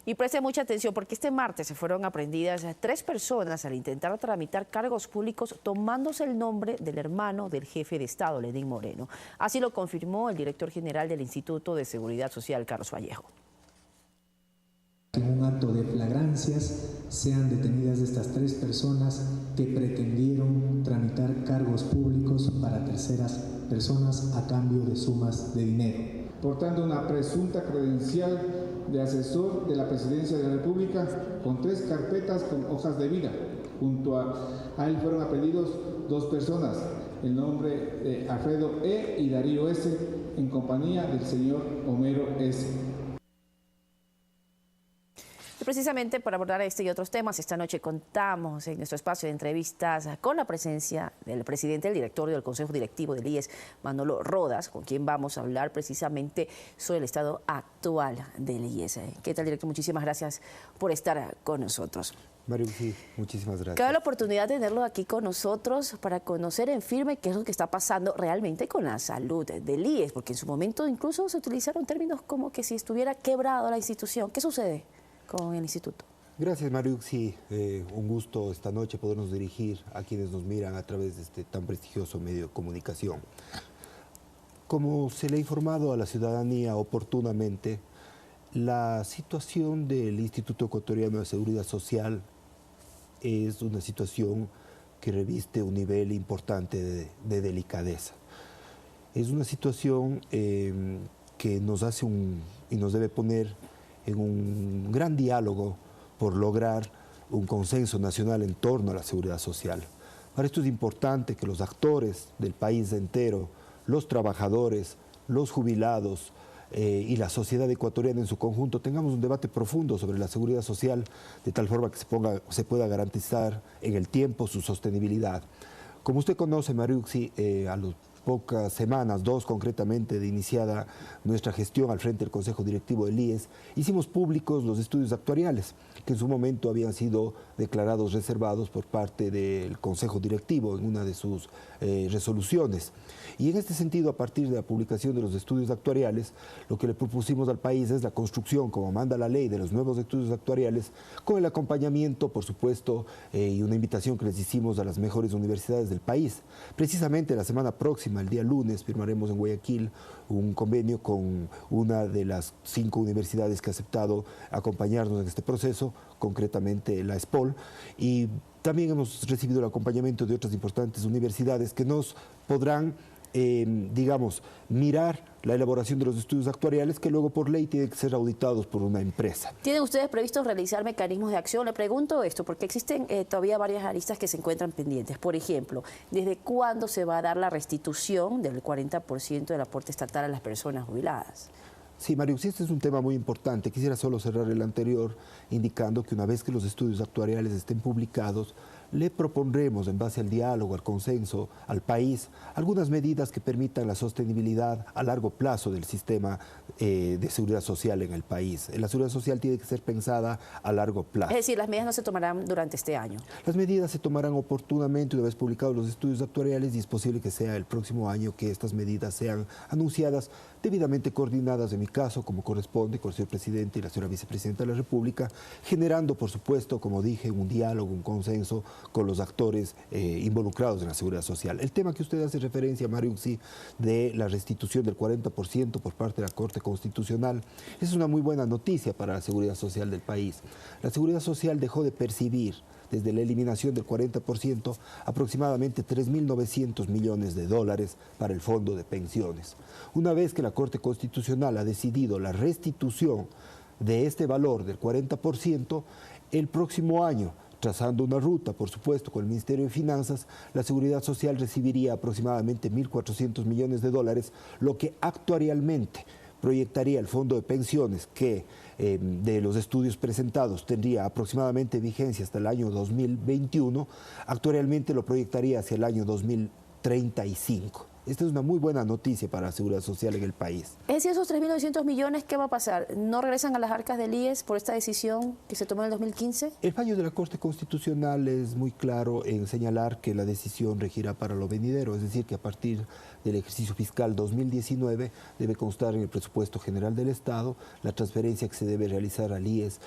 Y preste mucha atención porque este martes se fueron aprehendidas 3 personas al intentar tramitar cargos públicos tomándose el nombre del hermano del jefe de Estado, Lenín Moreno. Así lo confirmó el director general del Instituto de Seguridad Social, Carlos Vallejo. En un acto de flagrancias sean detenidas estas 3 personas que pretendieron tramitar cargos públicos para terceras personas a cambio de sumas de dinero, portando una presunta credencial de asesor de la Presidencia de la República con 3 carpetas con hojas de vida. Junto a él fueron aprendidos 2 personas, el nombre de Alfredo E. y Darío S., en compañía del señor Homero S. Precisamente para abordar este y otros temas, esta noche contamos en nuestro espacio de entrevistas con la presencia del presidente, el director del Consejo Directivo del IES, Manolo Rodas, con quien vamos a hablar precisamente sobre el estado actual del IES. ¿Qué tal, director? Muchísimas gracias por estar con nosotros. Mario, sí, muchísimas gracias. Cabe la oportunidad de tenerlo aquí con nosotros para conocer en firme qué es lo que está pasando realmente con la salud del IES, porque en su momento incluso se utilizaron términos como que si estuviera quebrado la institución. ¿Qué sucede con el instituto? Gracias, Mario. Sí, un gusto esta noche podernos dirigir a quienes nos miran a través de este tan prestigioso medio de comunicación. Como se le ha informado a la ciudadanía oportunamente, la situación del Instituto Ecuatoriano de Seguridad Social es una situación que reviste un nivel importante de delicadeza. Es una situación que nos hace y nos debe poner en un gran diálogo por lograr un consenso nacional en torno a la seguridad social. Para esto es importante que los actores del país entero, los trabajadores, los jubilados y la sociedad ecuatoriana en su conjunto tengamos un debate profundo sobre la seguridad social de tal forma que se pueda garantizar en el tiempo su sostenibilidad. Como usted conoce, Mariuxi, a los pocas semanas, 2 concretamente, de iniciada nuestra gestión al frente del Consejo Directivo del IES, hicimos públicos los estudios actuariales, que en su momento habían sido declarados reservados por parte del Consejo Directivo en una de sus resoluciones. Y en este sentido, a partir de la publicación de los estudios actuariales, lo que le propusimos al país es la construcción, como manda la ley, de los nuevos estudios actuariales, con el acompañamiento, por supuesto, y una invitación que les hicimos a las mejores universidades del país. Precisamente la semana próxima, el día lunes, firmaremos en Guayaquil un convenio con una de las 5 universidades que ha aceptado acompañarnos en este proceso, concretamente la ESPOL, y también hemos recibido el acompañamiento de otras importantes universidades que nos podrán, digamos, mirar la elaboración de los estudios actuariales que luego por ley tienen que ser auditados por una empresa. ¿Tienen ustedes previstos realizar mecanismos de acción? Le pregunto esto porque existen todavía varias aristas que se encuentran pendientes. Por ejemplo, ¿desde cuándo se va a dar la restitución del 40% del aporte estatal a las personas jubiladas? Sí, Mario, este es un tema muy importante. Quisiera solo cerrar el anterior indicando que una vez que los estudios actuariales estén publicados, le propondremos, en base al diálogo, al consenso, al país, algunas medidas que permitan la sostenibilidad a largo plazo del sistema de seguridad social en el país. La seguridad social tiene que ser pensada a largo plazo. Es decir, las medidas no se tomarán durante este año. Las medidas se tomarán oportunamente una vez publicados los estudios actuariales y es posible que sea el próximo año que estas medidas sean anunciadas, debidamente coordinadas, en mi caso, como corresponde, con el señor presidente y la señora vicepresidenta de la República, generando, por supuesto, como dije, un diálogo, un consenso con los actores involucrados en la seguridad social. El tema que usted hace referencia, Mariuxi, de la restitución del 40% por parte de la Corte Constitucional, es una muy buena noticia para la seguridad social del país. La seguridad social dejó de percibir, desde la eliminación del 40%, aproximadamente 3.900 millones de dólares para el fondo de pensiones. Una vez que la Corte Constitucional ha decidido la restitución de este valor del 40%, el próximo año, trazando una ruta, por supuesto, con el Ministerio de Finanzas, la Seguridad Social recibiría aproximadamente 1.400 millones de dólares, lo que actuarialmente proyectaría el fondo de pensiones que de los estudios presentados tendría aproximadamente vigencia hasta el año 2021, actualmente lo proyectaría hacia el año 2035. Esta es una muy buena noticia para la seguridad social en el país. Es decir, esos 3.900 millones, ¿qué va a pasar? ¿No regresan a las arcas del IES por esta decisión que se tomó en el 2015? El fallo de la Corte Constitucional es muy claro en señalar que la decisión regirá para lo venidero, es decir, que a partir del ejercicio fiscal 2019 debe constar en el presupuesto general del Estado la transferencia que se debe realizar al IES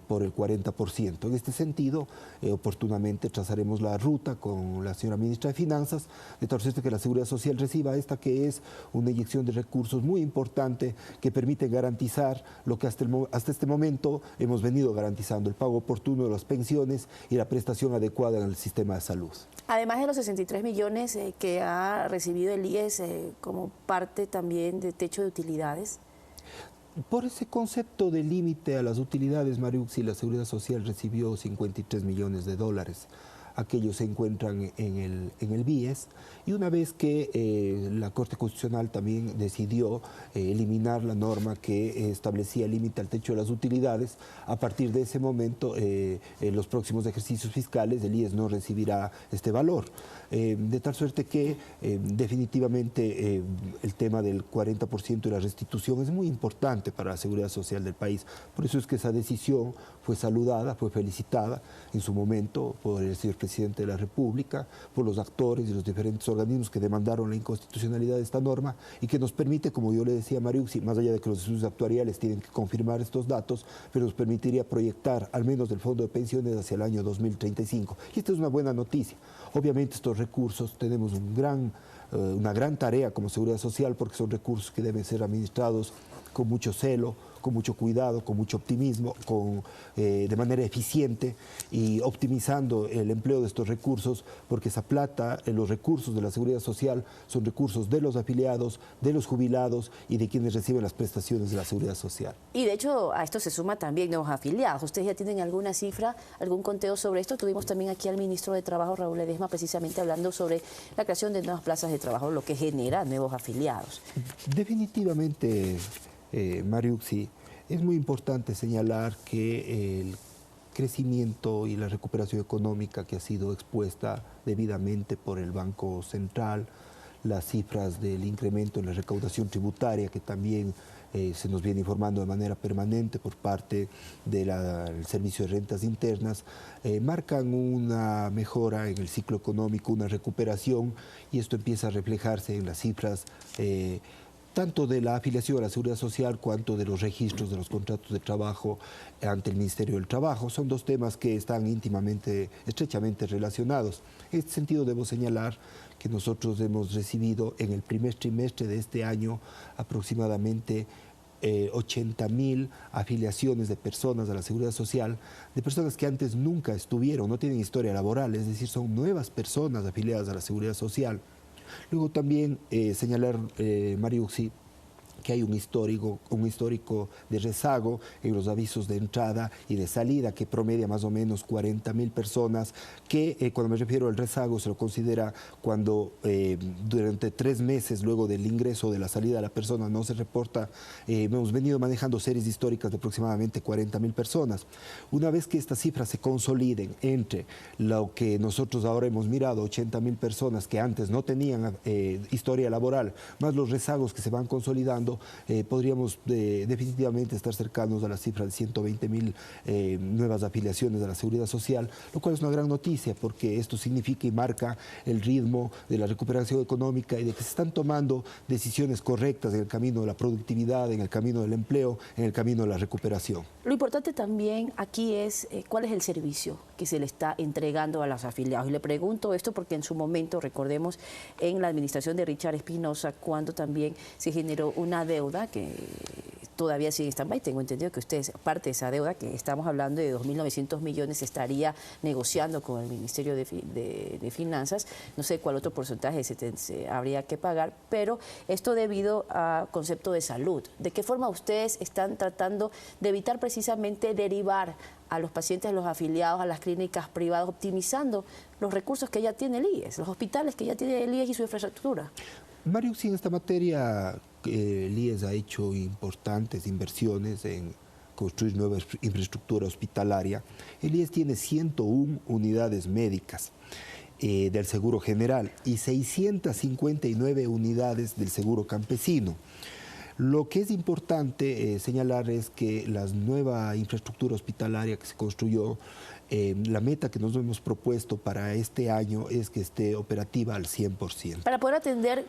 por el 40%. En este sentido, oportunamente trazaremos la ruta con la señora ministra de Finanzas, de tal suerte que la Seguridad Social reciba esta que es una inyección de recursos muy importante que permite garantizar lo que hasta este momento hemos venido garantizando, el pago oportuno de las pensiones y la prestación adecuada en el sistema de salud. Además de los 63 millones que ha recibido el IES como parte también de techo de utilidades. Por ese concepto de límite a las utilidades, Mariuxi, la Seguridad Social recibió 53 millones de dólares. Aquellos se encuentran en el BIES, y una vez que la Corte Constitucional también decidió eliminar la norma que establecía límite al techo de las utilidades, a partir de ese momento, en los próximos ejercicios fiscales, el IES no recibirá este valor. De tal suerte que definitivamente el tema del 40% de la restitución es muy importante para la seguridad social del país. Por eso es que esa decisión fue saludada, fue felicitada en su momento por el señor presidente de la República, por los actores y los diferentes organismos que demandaron la inconstitucionalidad de esta norma, y que nos permite, como yo le decía a Mariuxi, más allá de que los estudios actuariales tienen que confirmar estos datos, pero nos permitiría proyectar al menos del fondo de pensiones hacia el año 2035. Y esta es una buena noticia. Obviamente estos recursos tenemos una gran tarea como Seguridad Social, porque son recursos que deben ser administrados con mucho celo, con mucho cuidado, con mucho optimismo, de manera eficiente, y optimizando el empleo de estos recursos, porque esa plata, los recursos de la Seguridad Social, son recursos de los afiliados, de los jubilados y de quienes reciben las prestaciones de la Seguridad Social. Y de hecho a esto se suma también nuevos afiliados. ¿Ustedes ya tienen alguna cifra, algún conteo sobre esto? Tuvimos también aquí al ministro de Trabajo, Raúl Ledesma, precisamente hablando sobre la creación de nuevas plazas de trabajo, lo que genera nuevos afiliados. Definitivamente, Mariuxi, es muy importante señalar que el crecimiento y la recuperación económica que ha sido expuesta debidamente por el Banco Central, las cifras del incremento en la recaudación tributaria que también se nos viene informando de manera permanente por parte del Servicio de Rentas Internas, marcan una mejora en el ciclo económico, una recuperación, y esto empieza a reflejarse en las cifras tanto de la afiliación a la Seguridad Social cuanto de los registros de los contratos de trabajo ante el Ministerio del Trabajo. Son dos temas que están estrechamente relacionados. En este sentido, debo señalar que nosotros hemos recibido en el primer trimestre de este año aproximadamente 80.000 afiliaciones de personas a la Seguridad Social, de personas que antes nunca estuvieron, no tienen historia laboral, es decir, son nuevas personas afiliadas a la Seguridad Social. Luego también señalar, Mariuxi, que hay un histórico de rezago en los avisos de entrada y de salida, que promedia más o menos 40.000 personas, que cuando me refiero al rezago se lo considera cuando durante 3 meses luego del ingreso o de la salida de la persona no se reporta. Hemos venido manejando series históricas de aproximadamente 40.000 personas. Una vez que estas cifras se consoliden entre lo que nosotros ahora hemos mirado, 80.000 personas que antes no tenían historia laboral, más los rezagos que se van consolidando, podríamos definitivamente estar cercanos a la cifra de 120.000 nuevas afiliaciones a la Seguridad Social, lo cual es una gran noticia, porque esto significa y marca el ritmo de la recuperación económica y de que se están tomando decisiones correctas en el camino de la productividad, en el camino del empleo, en el camino de la recuperación. Lo importante también aquí es cuál es el servicio que se le está entregando a los afiliados. Y le pregunto esto porque en su momento, recordemos, en la administración de Richard Espinosa, cuando también se generó una deuda que todavía sigue en stand-by. Tengo entendido que ustedes, parte de esa deuda, que estamos hablando de 2.900 millones, se estaría negociando con el Ministerio de Finanzas. No sé cuál otro porcentaje se habría que pagar, pero esto debido a concepto de salud. ¿De qué forma ustedes están tratando de evitar precisamente derivar a los pacientes, a los afiliados, a las clínicas privadas, optimizando los recursos que ya tiene el IES, los hospitales que ya tiene el IES y su infraestructura? Mariuxi, en esta materia el IES ha hecho importantes inversiones en construir nueva infraestructura hospitalaria. El IES tiene 101 unidades médicas del Seguro General y 659 unidades del Seguro Campesino. Lo que es importante señalar es que la nueva infraestructura hospitalaria que se construyó, la meta que nos hemos propuesto para este año es que esté operativa al 100%. Para poder atender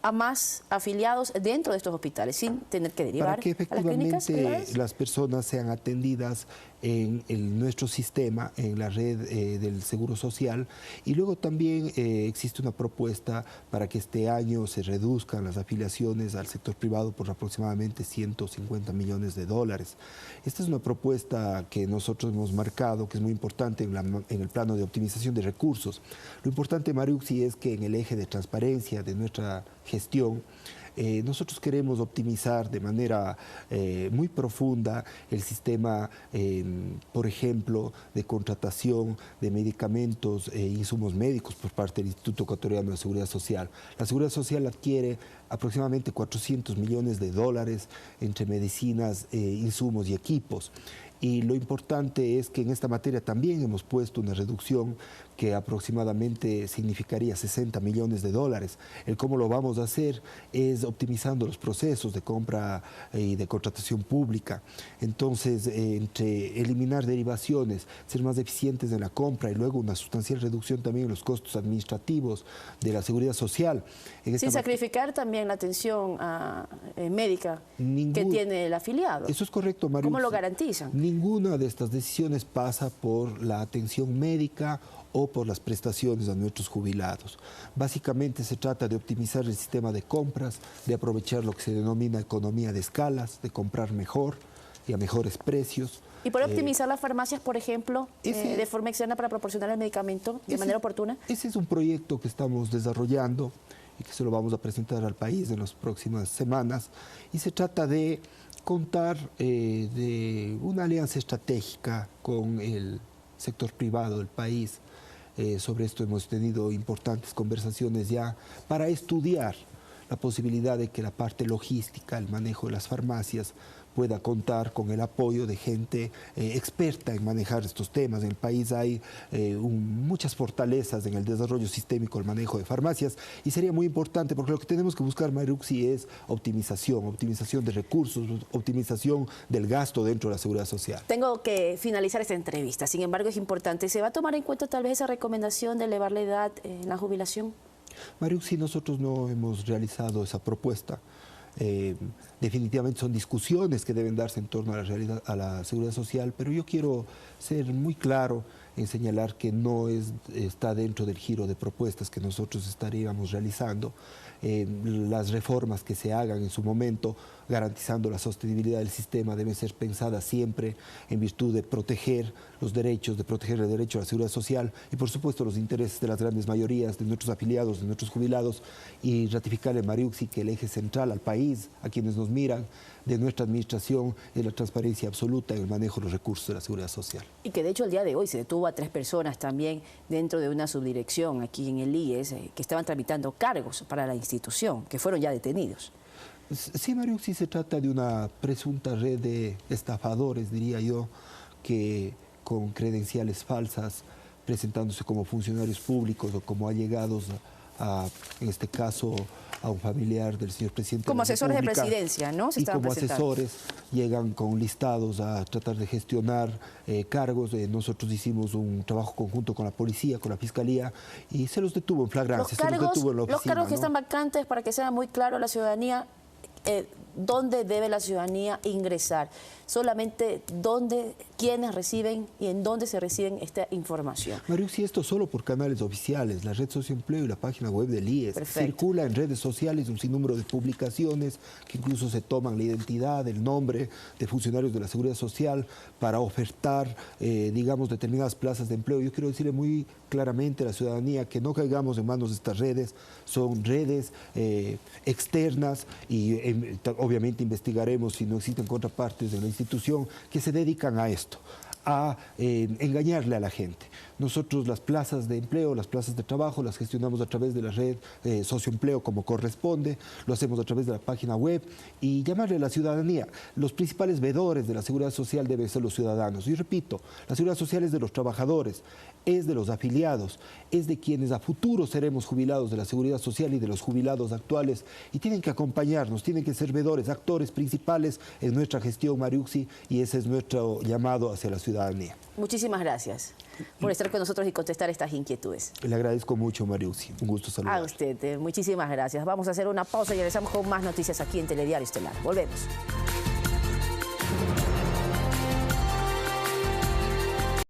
a más afiliados dentro de estos hospitales, sin tener que derivar para que a las clínicas privadas. efectivamente las personas sean atendidas en nuestro sistema, en la red del Seguro Social, y luego también existe una propuesta para que este año se reduzcan las afiliaciones al sector privado por aproximadamente 150 millones de dólares. Esta es una propuesta que nosotros hemos marcado, que es muy importante en el plano de optimización de recursos. Lo importante, Mariuxi, es que en el eje de transparencia de nuestra gestión, nosotros queremos optimizar de manera muy profunda el sistema, por ejemplo, de contratación de medicamentos e insumos médicos por parte del Instituto Ecuatoriano de Seguridad Social. La Seguridad Social adquiere aproximadamente 400 millones de dólares entre medicinas, insumos y equipos. Y lo importante es que en esta materia también hemos puesto una reducción que aproximadamente significaría 60 millones de dólares. El cómo lo vamos a hacer es optimizando los procesos de compra y de contratación pública. Entonces, entre eliminar derivaciones, ser más eficientes en la compra y luego una sustancial reducción también en los costos administrativos de la seguridad social. Sin sacrificar también la atención médica que tiene el afiliado. Eso es correcto, María. ¿Cómo lo garantizan? Ninguna de estas decisiones pasa por la atención médica o por las prestaciones a nuestros jubilados. Básicamente se trata de optimizar el sistema de compras, de aprovechar lo que se denomina economía de escalas, de comprar mejor y a mejores precios. ¿Y poder optimizar las farmacias, por ejemplo, de forma externa para proporcionar el medicamento de manera oportuna? Ese es un proyecto que estamos desarrollando y que se lo vamos a presentar al país en las próximas semanas. Y se trata de contar de una alianza estratégica con el sector privado del país. Sobre esto hemos tenido importantes conversaciones ya para estudiar la posibilidad de que la parte logística, el manejo de las farmacias, pueda contar con el apoyo de gente experta en manejar estos temas. En el país hay muchas fortalezas en el desarrollo sistémico, el manejo de farmacias, y sería muy importante porque lo que tenemos que buscar, Mariuxi, es optimización de recursos, optimización del gasto dentro de la seguridad social. Tengo que finalizar esta entrevista, sin embargo es importante. ¿Se va a tomar en cuenta tal vez esa recomendación de elevar la edad en la jubilación? Mariuxi, nosotros no hemos realizado esa propuesta. Definitivamente son discusiones que deben darse en torno a la realidad, a la seguridad social, pero yo quiero ser muy claro en señalar que no está dentro del giro de propuestas que nosotros estaríamos realizando. Las reformas que se hagan en su momento, garantizando la sostenibilidad del sistema, deben ser pensadas siempre en virtud de proteger los derechos, de proteger el derecho a la seguridad social y, por supuesto, los intereses de las grandes mayorías de nuestros afiliados, de nuestros jubilados, y ratificarle, Mariuxi, que el eje central al país, a quienes nos miran, de nuestra administración es la transparencia absoluta en el manejo de los recursos de la seguridad social. Y que de hecho el día de hoy se detuvo a 3 personas también dentro de una subdirección aquí en el IES que estaban tramitando cargos para la institución, que fueron ya detenidos. Sí, Mariuxi, se trata de una presunta red de estafadores, diría yo, que con credenciales falsas, presentándose como funcionarios públicos o como allegados en este caso, a un familiar del señor presidente. Como de la asesores de República, presidencia, ¿no? Se estaban presentando. asesores llegan con listados a tratar de gestionar cargos. Nosotros hicimos un trabajo conjunto con la policía, con la fiscalía, y se los detuvo en flagrancia, se los detuvo en la oficina. Los cargos que ¿no? están vacantes, para que sea muy claro a la ciudadanía, ¿dónde debe la ciudadanía ingresar? Solamente quiénes reciben y en dónde se reciben esta información. Mariuxi, esto solo por canales oficiales, la red Socioempleo y la página web del IES. Perfecto. Circula en redes sociales un sinnúmero de publicaciones que incluso se toman la identidad, el nombre de funcionarios de la Seguridad Social para ofertar, digamos, determinadas plazas de empleo. Yo quiero decirle muy claramente a la ciudadanía que no caigamos en manos de estas redes. Son redes externas y obviamente investigaremos si no existen contrapartes de la institución que se dedican a esto, a engañarle a la gente. Nosotros las plazas de empleo, las plazas de trabajo, las gestionamos a través de la red socioempleo como corresponde, lo hacemos a través de la página web y llamarle a la ciudadanía. Los principales veedores de la seguridad social deben ser los ciudadanos. Y repito, la seguridad social es de los trabajadores, es de los afiliados, es de quienes a futuro seremos jubilados de la seguridad social y de los jubilados actuales, y tienen que acompañarnos, tienen que ser veedores, actores principales en nuestra gestión, Mariuxi, y ese es nuestro llamado hacia la ciudadanía. Muchísimas gracias por estar con nosotros y contestar estas inquietudes. Le agradezco mucho, Mariuxi. Un gusto saludar. A usted, muchísimas gracias. Vamos a hacer una pausa y regresamos con más noticias aquí en Telediario Estelar. Volvemos.